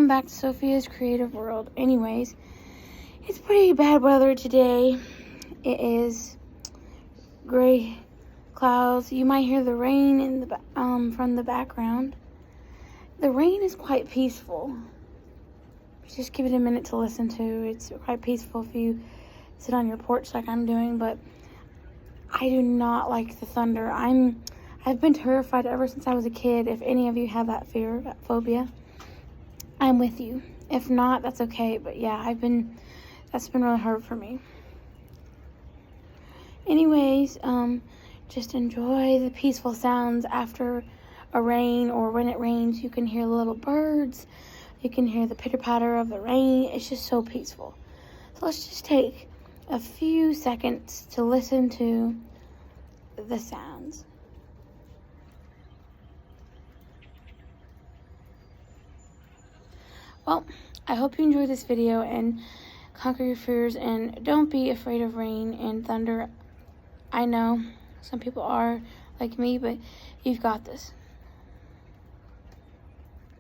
welcome back to Sophia's Creative World. Anyways, it's pretty bad weather today. It is gray clouds. You might hear the rain in the from the background. The rain is quite peaceful. Just give it a minute to listen to. It's quite peaceful if you sit on your porch like I'm doing, but I do not like the thunder. I've been terrified ever since I was a kid. If any of you have that fear, that phobia, I'm with you. If not, that's okay. But yeah, that's been really hard for me. Anyways, just enjoy the peaceful sounds after a rain, or when it rains. You can hear the little birds. You can hear the pitter-patter of the rain. It's just so peaceful. So let's just take a few seconds to listen to the sounds. Well, I hope you enjoyed this video and conquer your fears, and don't be afraid of rain and thunder. I know some people are like me, but you've got this.